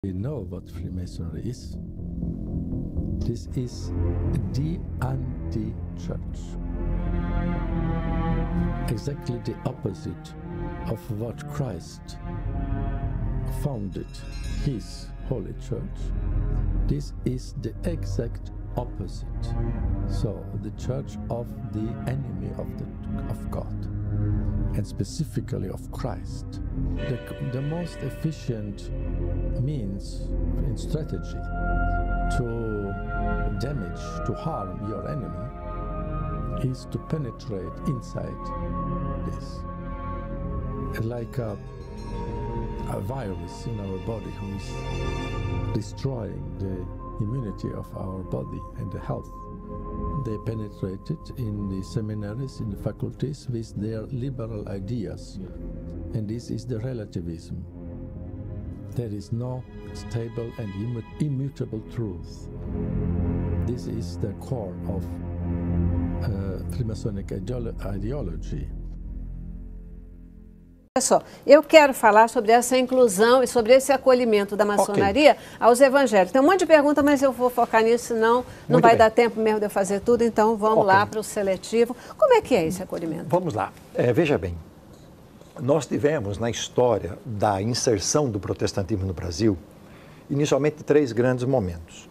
We know what Freemasonry is. This is the anti-church. Exactly the opposite of what Christ founded his holy church. This is the exact opposite. So the church of the enemy of God, and specifically of Christ. The most efficient means in strategy to damage, to harm your enemy is to penetrate inside this. Like a virus in our body who is destroying the immunity of our body and the health. They penetrated in the seminaries, in the faculties with their liberal ideas. And this is the relativism. There is no stable and immutable truth. This is the core of Freemasonic ideology. Olha só, eu quero falar sobre essa inclusão e sobre esse acolhimento da maçonaria aos evangélicos. Tem um monte de perguntas, mas eu vou focar nisso, senão não vai dar tempo mesmo de eu fazer tudo. Então vamos lá para o seletivo. Como é que é esse acolhimento? Vamos lá. Veja bem, nós tivemos na história da inserção do protestantismo no Brasil, inicialmente 3 grandes momentos.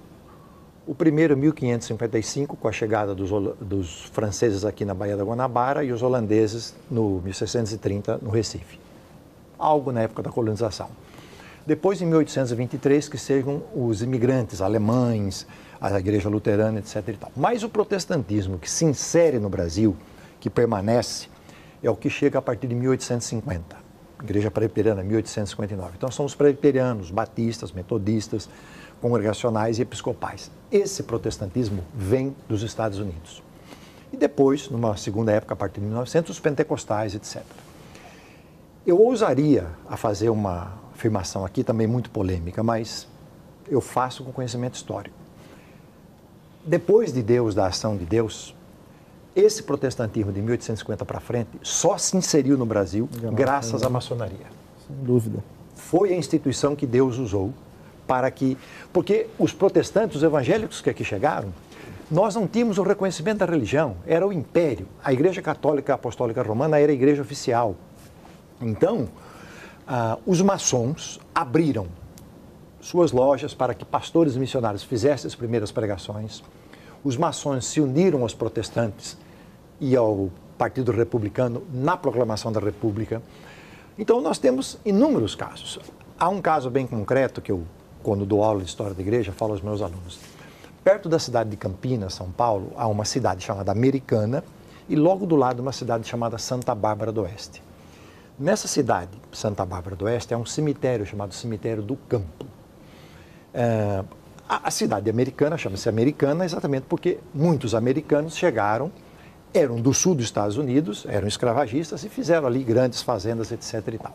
O primeiro, 1555, com a chegada dos franceses aqui na Baía da Guanabara e os holandeses no 1630 no Recife. Algo na época da colonização. Depois, em 1823, que chegam os imigrantes alemães, a igreja luterana, etc. e tal. Mas o protestantismo que se insere no Brasil, que permanece, é o que chega a partir de 1850. Igreja Presbiteriana, 1859. Então, são os presbiterianos, batistas, metodistas, congregacionais e episcopais. Esse protestantismo vem dos Estados Unidos. E depois, numa segunda época, a partir de 1900, os pentecostais, etc. Eu ousaria a fazer uma afirmação aqui, também muito polêmica, mas eu faço com conhecimento histórico. Depois de Deus, da ação de Deus, esse protestantismo de 1850 para frente só se inseriu no Brasil graças à maçonaria. Sem dúvida. Foi a instituição que Deus usou para que... Porque os protestantes, os evangélicos que aqui chegaram, nós não tínhamos o reconhecimento da religião, era o império. A Igreja Católica Apostólica Romana era a igreja oficial. Então, os maçons abriram suas lojas para que pastores e missionários fizessem as primeiras pregações. Os maçons se uniram aos protestantes e ao Partido Republicano na proclamação da República. Então, nós temos inúmeros casos. Há um caso bem concreto que eu, quando dou aula de História da Igreja, falo aos meus alunos. Perto da cidade de Campinas, São Paulo, há uma cidade chamada Americana e logo do lado uma cidade chamada Santa Bárbara do Oeste. Nessa cidade, Santa Bárbara do Oeste, há um cemitério chamado Cemitério do Campo. A cidade americana chama-se Americana exatamente porque muitos americanos chegaram, eram do sul dos Estados Unidos, eram escravagistas e fizeram ali grandes fazendas, etc. e tal.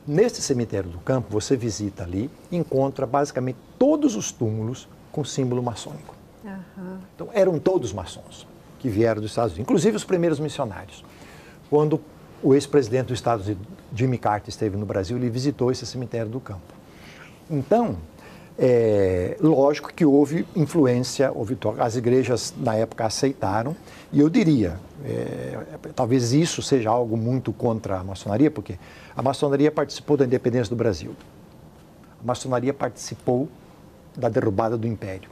Neste cemitério do campo, você visita ali e encontra basicamente todos os túmulos com símbolo maçônico. Então, eram todos maçons que vieram dos Estados Unidos, inclusive os primeiros missionários. Quando o ex-presidente dos Estados Unidos, Jimmy Carter, esteve no Brasil, ele visitou esse cemitério do campo. Então, lógico que houve influência, as igrejas na época aceitaram, e eu diria, talvez isso seja algo muito contra a maçonaria, porque a maçonaria participou da independência do Brasil. A maçonaria participou da derrubada do Império.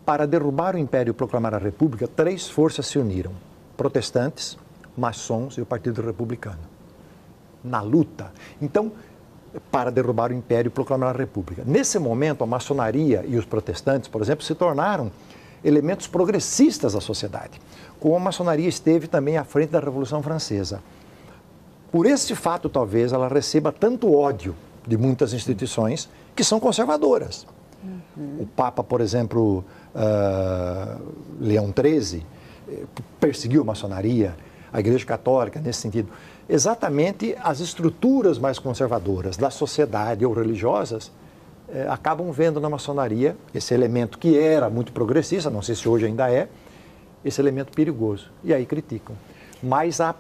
Para derrubar o Império e proclamar a República, 3 forças se uniram, protestantes, maçons e o Partido Republicano, na luta. Então, para derrubar o Império e proclamar a República. Nesse momento, a maçonaria e os protestantes, por exemplo, se tornaram elementos progressistas da sociedade, como a maçonaria esteve também à frente da Revolução Francesa. Por esse fato, talvez, ela receba tanto ódio de muitas instituições que são conservadoras. O Papa, por exemplo, Leão XIII, perseguiu a maçonaria, a Igreja Católica, nesse sentido. Exatamente as estruturas mais conservadoras da sociedade ou religiosas acabam vendo na maçonaria esse elemento que era muito progressista, não sei se hoje ainda é, esse elemento perigoso. E aí criticam. Mas há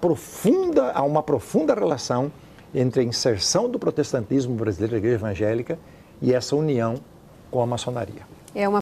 uma profunda relação entre a inserção do protestantismo brasileiro, a igreja evangélica, e essa união com a maçonaria. É uma